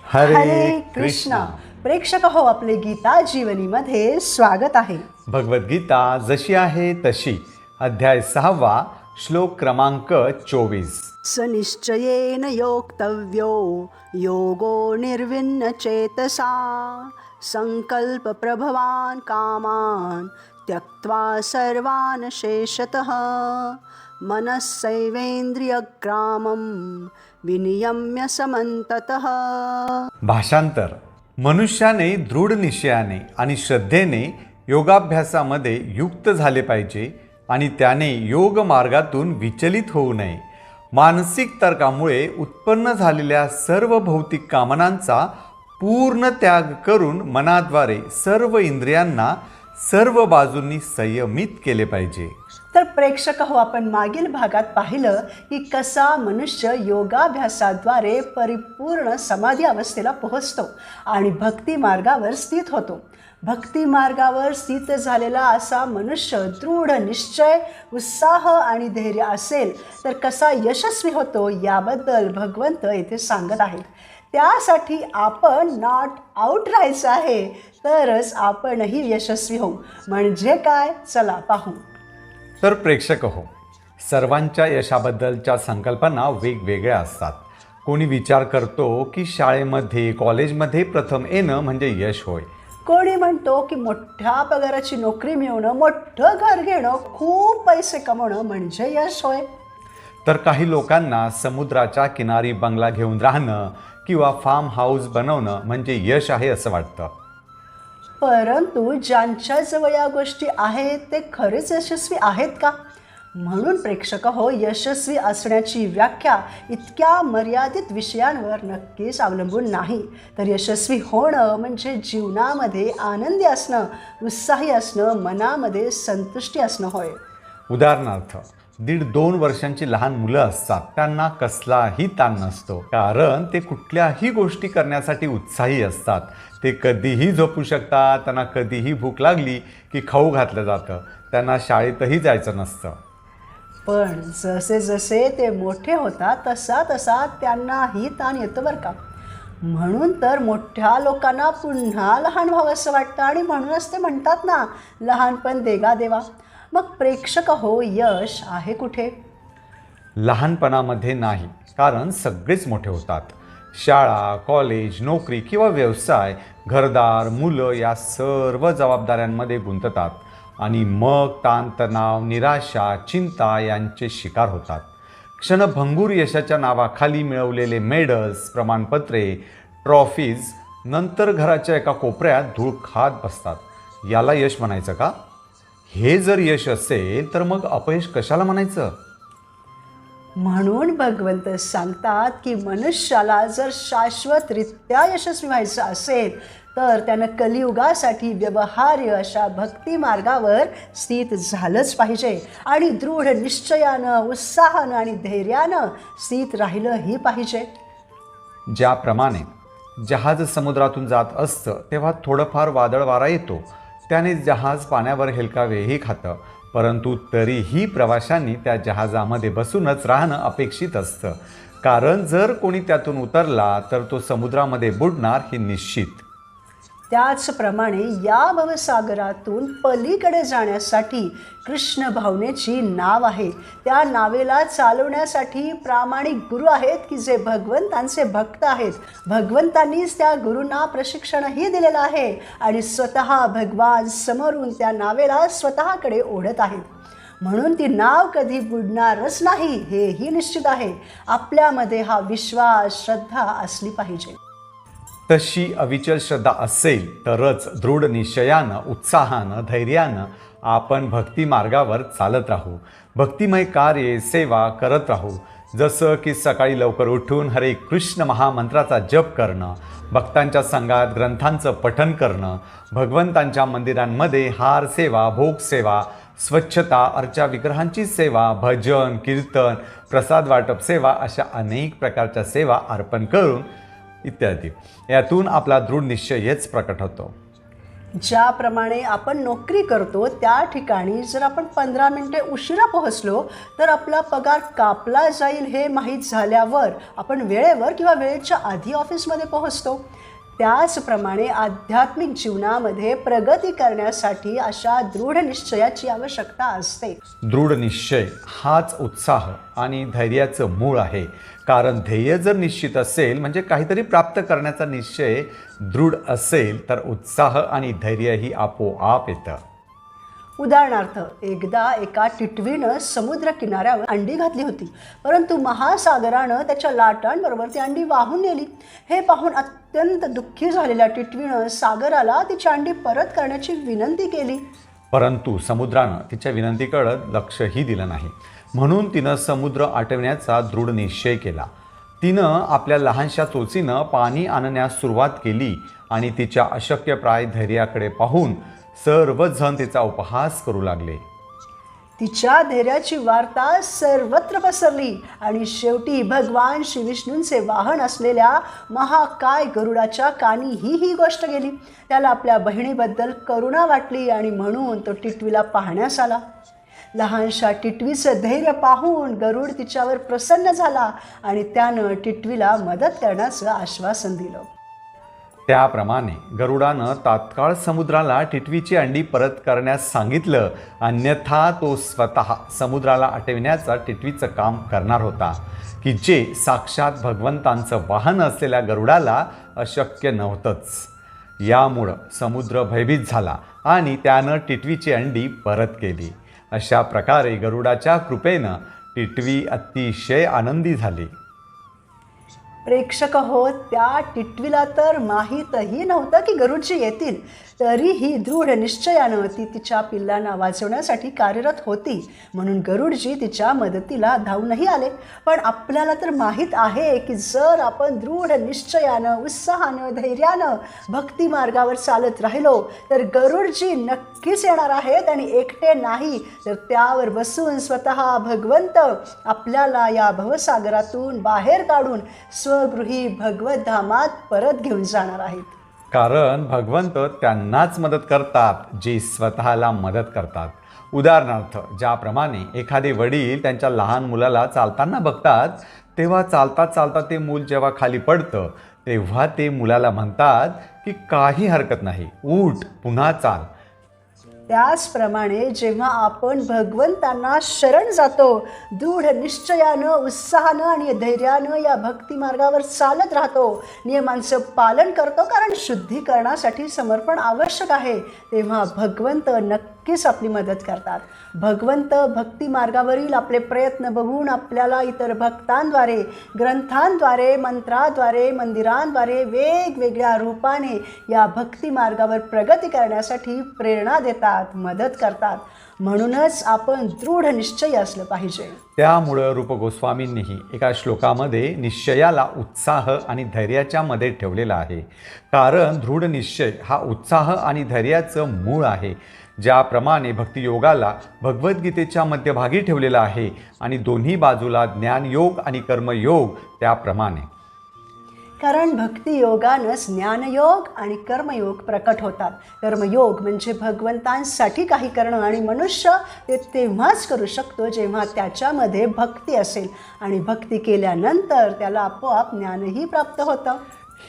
हरे कृष्णा. प्रेक्षक हो, आपले गीता जीवनीमध्ये स्वागत आहे. भगवद्गीता जशी आहे तशी, अध्याय 6, श्लोक क्रमांक 24. सनिश्चयेन योक्तव्यो योगो निर्विण्ण चेतसा संकल्प प्रभवान कामान त्यक्त्वा सर्वान शेषतः मनस्सैवेन्द्रियग्रामं विनियम्य समन्ततः. भाषांतर: मनुष्याने दृढ निश्चयाने आणि श्रद्धेने योगाभ्यासामध्ये युक्त झाले पाहिजे आणि त्याने योग मार्गातून विचलित होऊ नये. मानसिक तर्कामुळे उत्पन्न झालेल्या सर्व भौतिक कामनांचा पूर्ण त्याग करून मनाद्वारे सर्व इंद्रियांना सर्व बाजूंनी संयमित केले पाहिजे. तर प्रेक्षक हो, आपण मागील भागात पाहिलं की कसा मनुष्य योगाभ्यासाद्वारे परिपूर्ण समाधी अवस्थेला पोहोचतो आणि भक्ती मार्गावर स्थित होतो. भक्ती मार्गावर स्थित झालेला असा मनुष्य दृढ निश्चय, उत्साह आणि धैर्य असेल तर कसा यशस्वी होतो याबद्दल भगवंत येथे सांगत आहेत. त्यासाठी आपण नॉट आउट राहायचं आहे, तरच आपणही यशस्वी होऊ. म्हणजे काय, चला पाहू. तर प्रेक्षक हो, सर्वांच्या यशाबद्दलच्या संकल्पना वेगवेगळ्या असतात. कोणी विचार करतो की शाळेमध्ये कॉलेजमध्ये प्रथम येणं म्हणजे यश होय. कोणी म्हणतो की मोठ्या पगाराची नोकरी मिळवणं, मोठं घर घेणं, खूप पैसे कमवणं म्हणजे यश होय. तर काही लोकांना समुद्राच्या किनारी बंगला घेऊन राहणं किंवा फार्म हाऊस बनवणं म्हणजे यश आहे असं वाटतं. परंतु ज्यांच्याजवळ या गोष्टी आहेत ते खरेच यशस्वी आहेत का? म्हणून प्रेक्षक हो, यशस्वी असण्याची व्याख्या इतक्या मर्यादित विषयांवर नक्कीच अवलंबून नाही. तर यशस्वी होणं म्हणजे जीवनामध्ये आनंदी असणं, उत्साही असणं, मनामध्ये संतुष्टी असणं होय. उदाहरणार्थ, 1.5-2 वर्षांची लहान मुलं असतात. त्यांना कसलाही ताण नसतो, कारण ते कुठल्याही गोष्टी करण्यासाठी उत्साही असतात. ते कधीही झोपू शकतात. त्यांना कधीही भूक लागली की खाऊ घातलं जातं. त्यांना शाळेतही जायचं नसतं. पण जसे जसे ते मोठे होतात तसा तसा त्यांनाही ताण येतं बरं का. म्हणून तर मोठ्या लोकांना पुन्हा लहान व्हावं असं वाटतं आणि म्हणूनच ते म्हणतात ना, लहानपण देगा देवा. मग प्रेक्षक हो, यश आहे कुठे? लहानपणामध्ये नाही, कारण सगळेच मोठे होतात. शाळा, कॉलेज, नोकरी किंवा व्यवसाय, घरदार, मुलं या सर्व जबाबदाऱ्यांमध्ये गुंततात आणि मग ताणतणाव, निराशा, चिंता यांचे शिकार होतात. क्षणभंगूर यशाच्या नावाखाली मिळवलेले मेडल्स, प्रमाणपत्रे, ट्रॉफीज नंतर घराच्या एका कोपऱ्यात धूळ खात बसतात. याला यश म्हणायचं का? हे जर यश असेल तर मग अपयश कशाला म्हणायचं? म्हणून भगवंत सांगतात की मनुष्याला जर शाश्वतरित्या यशस्वी व्हायचं असेल तर त्यानं कलियुगासाठी व्यवहार्य अशा भक्ती मार्गावर स्थित झालंच पाहिजे आणि दृढ निश्चयानं, उत्साहानं आणि धैर्यानं स्थित राहिलंही पाहिजे. ज्याप्रमाणे जहाज समुद्रातून जात असतं तेव्हा थोडंफार वादळ वारा येतो. त्याने जहाज पाण्यावर हेलकावेही खातं, परंतु तरीही प्रवाशांनी त्या जहाजामध्ये बसूनच राहणं अपेक्षित असतं, कारण जर कोणी त्यातून उतरला तर तो समुद्रामध्ये बुडणार हे निश्चित. त्याचप्रमाणे या भवसागरातून पलीकडे जाण्यासाठी कृष्ण भावनेची नाव आहे. त्या नावेला चालवण्यासाठी प्रामाणिक गुरु आहेत की जे भगवंतांचे भक्त आहेत. भगवंतांनीच त्या गुरूंना प्रशिक्षणही दिलेलं आहे आणि स्वतः भगवान समोरून त्या नावेला स्वतःकडे ओढत आहेत. म्हणून ती नाव कधी बुडणारच नाही हेही निश्चित आहे. आपल्यामध्ये हा विश्वास, श्रद्धा असली पाहिजे. तशी अविचल श्रद्धा असेल तरच दृढ निश्चयानं, उत्साहानं, धैर्यानं आपण भक्ती मार्गावर चालत राहू. भक्तिमय कार्ये, सेवा करत राहू. जसं की सकाळी लवकर उठून हरे कृष्ण महामंत्राचा जप करणं, भक्तांच्या संघात ग्रंथांचं पठण करणं, भगवंतांच्या मंदिरांमध्ये हार सेवा, भोग सेवा, स्वच्छता, अर्चा विग्रहांची सेवा, भजन, कीर्तन, प्रसाद वाटप सेवा अशा अनेक प्रकारच्या सेवा अर्पण करून इत्यादी. यातून आपला दृढ निश्चय हेच प्रकट होतो. ज्याप्रमाणे आपण नोकरी करतो त्या ठिकाणी जर आपण 15 मिनिटे उशिरा पोहोचलो तर आपला पगार कापला जाईल हे माहीत झाल्यावर आपण वेळेवर किंवा वेळेच्या आधी ऑफिसमध्ये पोहोचतो. त्याचप्रमाणे आध्यात्मिक जीवनामध्ये प्रगती करण्यासाठी अशा दृढ निश्चयाची आवश्यकता असते. दृढ निश्चय हाच उत्साह आणि धैर्याचं मूळ आहे. कारण ध्येय जर निश्चित असेल म्हणजे काहीतरी प्राप्त करण्याचा निश्चय दृढ असेल तर उत्साह आणि धैर्यही आपोआप येतं. उदाहरणार्थ, एकदा एका टिटवीनं समुद्र किनाऱ्यावर अंडी घातली होती, परंतु महासागरानं त्याच्या लाटांबरोबर ती अंडी वाहून नेली. हे पाहून अत्यंत दुःखी झालेल्या टिटवीनं सागराला तिची अंडी परत करण्याची विनंती केली. परंतु समुद्रानं तिच्या विनंतीकडे लक्षही दिलं नाही. म्हणून तिनं समुद्र आटवण्याचा दृढ निश्चय केला. तिनं आपल्या लहानशा चोचीनं पाणी आणण्यास सुरुवात केली आणि तिच्या अशक्यप्राय धैर्याकडे पाहून सर्वजण तिचा उपहास करू लागले. तिच्या धैर्याची वार्ता सर्वत्र पसरली आणि शेवटी भगवान श्री विष्णूंचे वाहन असलेल्या महाकाय गरुडाच्या कानी ही गोष्ट गेली. त्याला आपल्या बहिणीबद्दल करुणा वाटली आणि म्हणून तो टिटवीला पाहण्यास आला. लहानशा टिटवीचं धैर्य पाहून गरुड तिच्यावर प्रसन्न झाला आणि त्यानं टिटवीला मदत करण्याचं आश्वासन दिलं. त्याप्रमाणे गरुडानं तात्काळ समुद्राला टिटवीची अंडी परत करण्यास सांगितलं. अन्यथा तो स्वतः समुद्राला आटविण्याचा टिटवीचं काम करणार होता की जे साक्षात भगवंतांचं वाहन असलेल्या गरुडाला अशक्य नव्हतंच. यामुळं समुद्र भयभीत झाला आणि त्यानं टिटवीची अंडी परत केली. अशा प्रकारे गरुडाच्या कृपेनं टिटवी अतिशय आनंदी झाली. प्रेक्षक हो, त्या टिटवीला तर माहीतही नव्हतं की गरुडजी येतील, तरीही दृढ निश्चयानं ती तिच्या पिल्लांना वाचवण्यासाठी कार्यरत होती. म्हणून गरुडजी तिच्या मदतीला धावूनही आले. पण आपल्याला तर माहीत आहे की जर आपण दृढ निश्चयानं, उत्साहानं, धैर्यानं भक्ती मार्गावर चालत राहिलो तर गरुडजी नक्कीच येणार आहेत आणि एकटे नाही तर त्यावर बसून स्वतः भगवंत आपल्याला या भवसागरातून बाहेर काढून स्वगृही भगवत धामात परत घेऊन जाणार आहेत. कारण भगवंत त्यांनाच मदत करतात जे स्वतःला मदत करतात. उदाहरणार्थ, ज्याप्रमाणे एखादे वडील त्यांच्या लहान मुलाला चालताना बघतात तेव्हा चालता चालता ते मूल जेव्हा खाली पडतं तेव्हा ते मुलाला म्हणतात की काही हरकत नाही, उठ, पुन्हा चाल. त्याचप्रमाणे जेव्हा आपण भगवंतांना शरण जातो, दृढ निश्चयानं, उत्साहानं आणि धैर्यानं या भक्ती मार्गावर चालत राहतो, नियमांचं पालन करतो, कारण शुद्धीकरणासाठी समर्पण आवश्यक आहे, तेव्हा भगवंत नक्कीच आपली मदत करतात. भगवंत भक्ती मार्गावरील आपले प्रयत्न बघून आपल्याला इतर भक्तांद्वारे, ग्रंथांद्वारे, मंत्राद्वारे, मंदिरांद्वारे वेगवेगळ्या रूपाने या भक्ती मार्गावर प्रगती करण्यासाठी प्रेरणा देतात, मदत करतात. म्हणूनच आपण दृढ निश्चयी असलं पाहिजे. त्यामुळं रूप गोस्वामींनीही एका श्लोकामध्ये निश्चयाला उत्साह आणि धैर्याच्या मध्ये ठेवलेला आहे. कारण दृढ निश्चय हा उत्साह आणि धैर्याचं मूळ आहे. ज्याप्रमाणे भक्तियोगाला भगवद्गीतेच्या मध्यभागी ठेवलेला आहे आणि दोन्ही बाजूला ज्ञानयोग आणि कर्मयोग त्याप्रमाणे. कारण भक्तियोगानंच ज्ञानयोग आणि कर्मयोग प्रकट होतात. कर्मयोग म्हणजे भगवंतांसाठी काही करणं आणि मनुष्य ते तेव्हाच करू शकतो जेव्हा त्याच्यामध्ये भक्ती असेल आणि भक्ती केल्यानंतर त्याला आपोआप ज्ञानही प्राप्त होतं.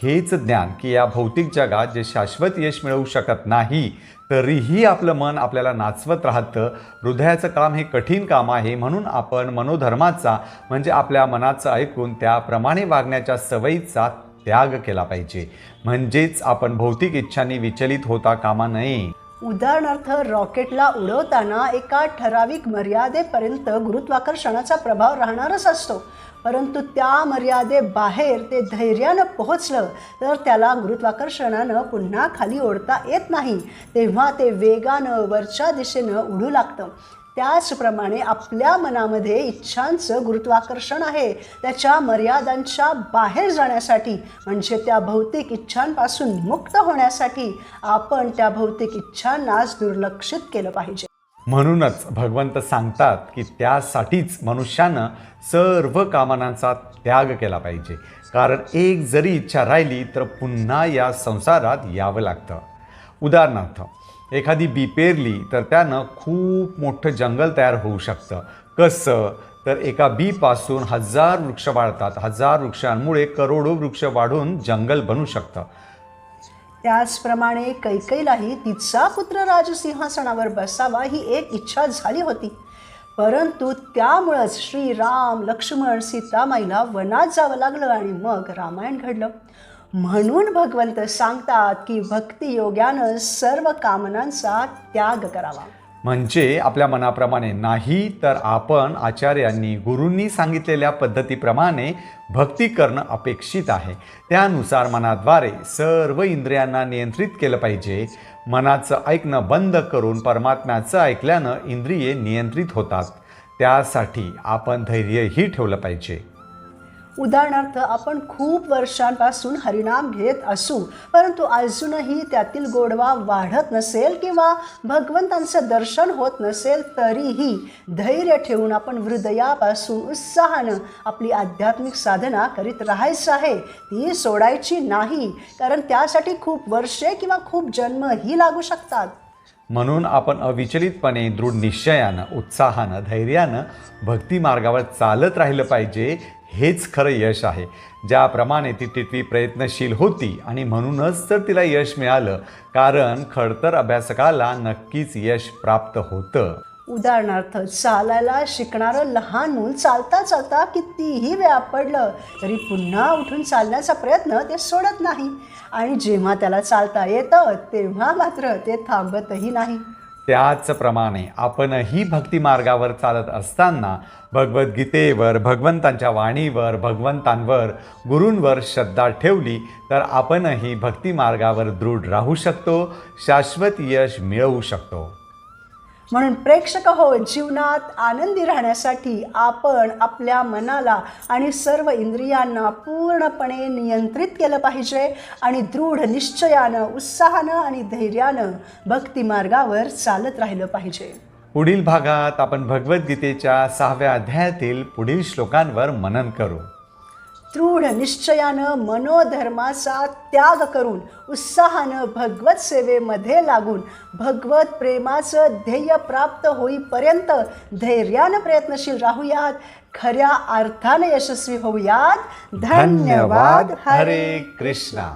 हेच ज्ञान की या भौतिक जगात जे शाश्वत यश मिळवू शकत नाही तरीही आपलं मन आपल्याला नाचवत राहतं. हृदयाचं काम हे कठीण काम आहे. म्हणून आपण मनोधर्माचा म्हणजे आपल्या मनाचं ऐकून त्याप्रमाणे वागण्याच्या सवयीचा त्याग केला पाहिजे. म्हणजेच आपण भौतिक इच्छांनी विचलित होता कामा नये. उदाहरणार्थ, रॉकेटला उडवताना एका ठराविक मर्यादेपर्यंत गुरुत्वाकर्षणाचा प्रभाव राहणारच असतो. परंतु त्या मर्यादेबाहेर ते धैर्यानं पोहोचलं तर त्याला गुरुत्वाकर्षणानं पुन्हा खाली ओढता येत नाही. तेव्हा ते वेगानं वरच्या दिशेनं उडू लागतं. त्याचप्रमाणे आपल्या मनामध्ये इच्छांचं गुरुत्वाकर्षण आहे. त्याच्या मर्यादांच्या बाहेर जाण्यासाठी म्हणजे त्या भौतिक इच्छांपासून मुक्त होण्यासाठी आपण त्या भौतिक इच्छांनाच दुर्लक्षित केलं पाहिजे. म्हणूनच भगवंत सांगतात की त्यासाठीच मनुष्यानं सर्व कामनांचा त्याग केला पाहिजे. कारण एक जरी इच्छा राहिली तर पुन्हा या संसारात यावं लागतं. उदाहरणार्थ एखादी बी पेरली तर त्यानं खूप मोठं जंगल तयार होऊ शकतं. कसं तर एका बीपासून 1000 वृक्ष वाढतात. 1000 वृक्षांमुळे करोडो वृक्ष वाढून जंगल बनू शकतं. त्याचप्रमाणे कैकेयीलाही तिचा पुत्र राजसिंहासनावर बसावा ही एक इच्छा झाली होती. परंतु त्यामुळंच श्रीराम लक्ष्मण सीतामाईला वनात जावं लागलं आणि मग रामायण घडलं. म्हणून भगवंत सांगतात की भक्तियोग्यानं सर्व कामनांचा त्याग करावा. म्हणजे आपल्या मनाप्रमाणे नाही तर आपण आचार्यांनी गुरूंनी सांगितलेल्या पद्धतीप्रमाणे भक्ती करणं अपेक्षित आहे. त्यानुसार मनाद्वारे सर्व इंद्रियांना नियंत्रित केलं पाहिजे. मनाचं ऐकणं बंद करून परमात्म्याचं ऐकल्यानं इंद्रिये नियंत्रित होतात. त्यासाठी आपण धैर्यही ठेवलं पाहिजे. उदाहरणार्थ आपण खूप वर्षांपासून हरिनाम घेत असू परंतु अजूनही त्यातील गोडवा वाढत नसेल किंवा भगवंतांचं दर्शन होत नसेल तरीही धैर्य ठेवून आपण हृदयापासून उत्साहानं आपली आध्यात्मिक साधना करीत राहायचं आहे. ती सोडायची नाही, कारण त्यासाठी खूप वर्षे किंवा खूप जन्मही लागू शकतात. म्हणून आपण अविचलितपणे दृढ निश्चयानं उत्साहानं धैर्यानं भक्ती मार्गावर चालत राहिलं पाहिजे. हेच खरं यश आहे. ज्याप्रमाणे ती टिटवी प्रयत्नशील होती आणि म्हणूनच तर तिला यश मिळालं, कारण खडतर अभ्यासकाला नक्कीच यश प्राप्त होतं. उदाहरणार्थ चालायला शिकणारं लहान मूल चालता चालता कितीही वेळा पडलं तरी पुन्हा उठून चालण्याचा प्रयत्न ते सोडत नाही आणि जेव्हा त्याला चालता येतं तेव्हा मात्र ते थांबतही नाही. त्याचप्रमाणे आपणही भक्ती मार्गावर चालत असताना भगवद्गीतेवर, भगवंतांच्या वाणीवर, भगवंतांवर, गुरूंवर श्रद्धा ठेवली तर आपणही भक्ती मार्गावर दृढ राहू शकतो, शाश्वत यश मिळवू शकतो. म्हणून प्रेक्षक हो, जीवनात आनंदी राहण्यासाठी आपण आपल्या मनाला आणि सर्व इंद्रियांना पूर्णपणे नियंत्रित केलं पाहिजे आणि दृढ निश्चयानं, उत्साहानं आणि धैर्यानं भक्ती मार्गावर चालत राहिलं पाहिजे. पुढील भागात आपण भगवद्गीतेच्या 6व्या अध्यायातील पुढील श्लोकांवर मनन करू. दृढ निश्चयानं मनोधर्माचा त्याग करून उत्साहानं भगवत सेवेमध्ये लागून भगवत प्रेमाचं ध्येय प्राप्त होईपर्यंत धैर्यानं प्रयत्नशील राहूयात. खऱ्या अर्थाने यशस्वी होऊयात. धन्यवाद. हरे कृष्णा.